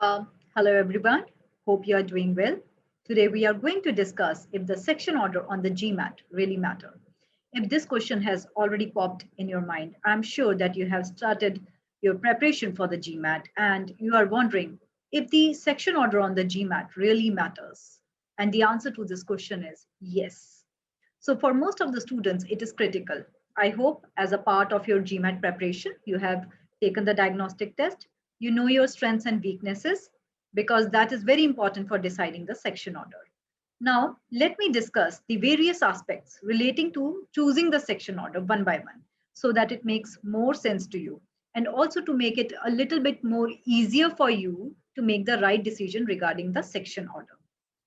Hello everyone, hope you are doing well. Today we are going to discuss if the section order on the GMAT really matter. If this question has already popped in your mind, I'm sure that you have started your preparation for the GMAT and you are wondering if the section order on the GMAT really matters. And the answer to this question is yes. So for most of the students, it is critical. I hope as a part of your GMAT preparation, you have taken the diagnostic test, you know your strengths and weaknesses, because that is very important for deciding the section order. Now, let me discuss the various aspects relating to choosing the section order one by one so that it makes more sense to you and also to make it a little bit more easier for you to make the right decision regarding the section order.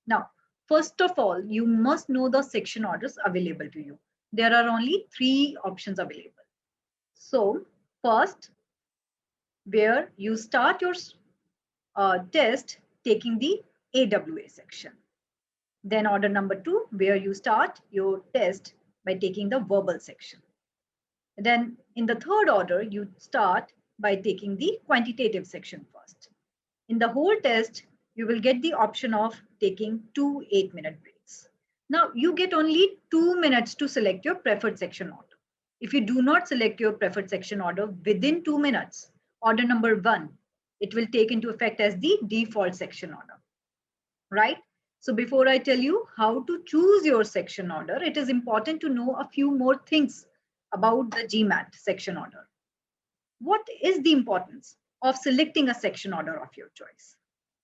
Now, first of all, you must know the section orders available to you. There are only three options available. So, first, where you start your test taking the AWA section. Then order number two, where you start your test by taking the verbal section. Then in the third order, you start by taking the quantitative section first. In the whole test, you will get the option of taking 2 8-minute breaks. Now you get only 2 minutes to select your preferred section order. If you do not select your preferred section order within 2 minutes, order number one, it will take into effect as the default section order, right? So before I tell you how to choose your section order, it is important to know a few more things about the GMAT section order. What is the importance of selecting a section order of your choice?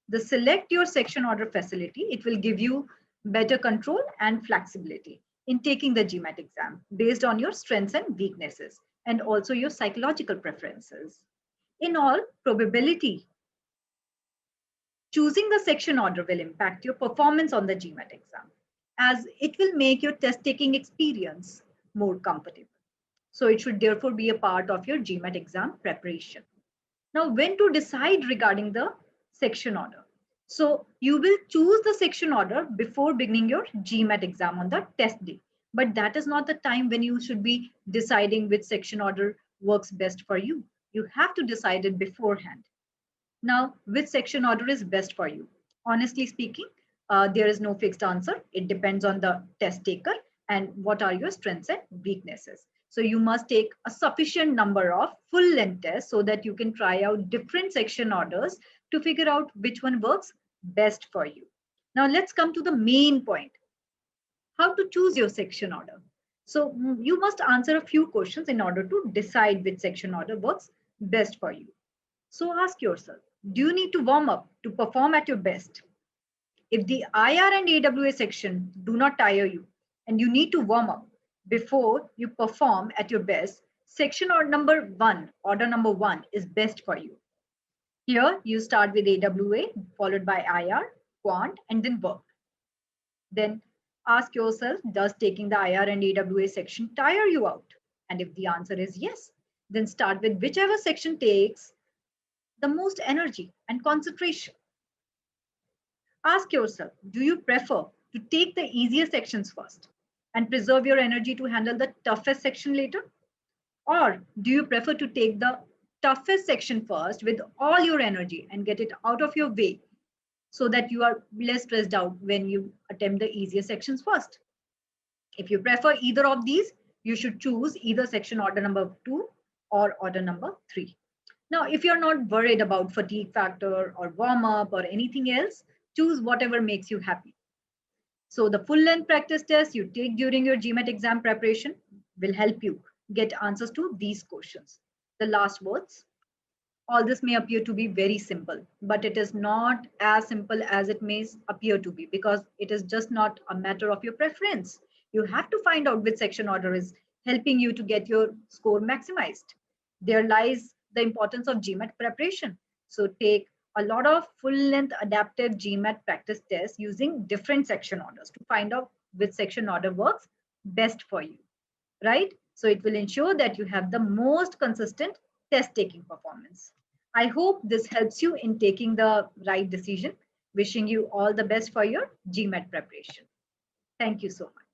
The select your section order facility, it will give you better control and flexibility in taking the GMAT exam based on your strengths and weaknesses and also your psychological preferences. In all probability, choosing the section order will impact your performance on the GMAT exam as it will make your test taking experience more comfortable. So it should therefore be a part of your GMAT exam preparation. Now, when to decide regarding the section order? So you will choose the section order before beginning your GMAT exam on the test day. But that is not the time when you should be deciding which section order works best for you. You have to decide it beforehand. Now, which section order is best for you? Honestly speaking, there is no fixed answer. It depends on the test taker and what are your strengths and weaknesses. So you must take a sufficient number of full length tests so that you can try out different section orders to figure out which one works best for you. Now let's come to the main point. How to choose your section order. So you must answer a few questions in order to decide which section order works best for you. So ask yourself, do you need to warm up to perform at your best? If the IR and AWA section do not tire you and you need to warm up before you perform at your best, section order number one is best for you. Here you start with AWA followed by IR, quant, and then work. Then ask yourself, does taking the IR and AWA section tire you out? And if the answer is yes, then start with whichever section takes the most energy and concentration. Ask yourself, do you prefer to take the easier sections first and preserve your energy to handle the toughest section later? Or do you prefer to take the toughest section first with all your energy and get it out of your way so that you are less stressed out when you attempt the easier sections first? If you prefer either of these, you should choose either section order number 2 or order number 3. Now, if you're not worried about fatigue factor or warm up or anything else, choose whatever makes you happy. So the full length practice test you take during your GMAT exam preparation will help you get answers to these questions. The last words. All this may appear to be very simple, but it is not as simple as it may appear to be because it is just not a matter of your preference. You have to find out which section order is helping you to get your score maximized. There lies the importance of GMAT preparation. So take a lot of full length adaptive GMAT practice tests using different section orders to find out which section order works best for you, right? So it will ensure that you have the most consistent test taking performance. I hope this helps you in taking the right decision. Wishing you all the best for your GMAT preparation. Thank you so much.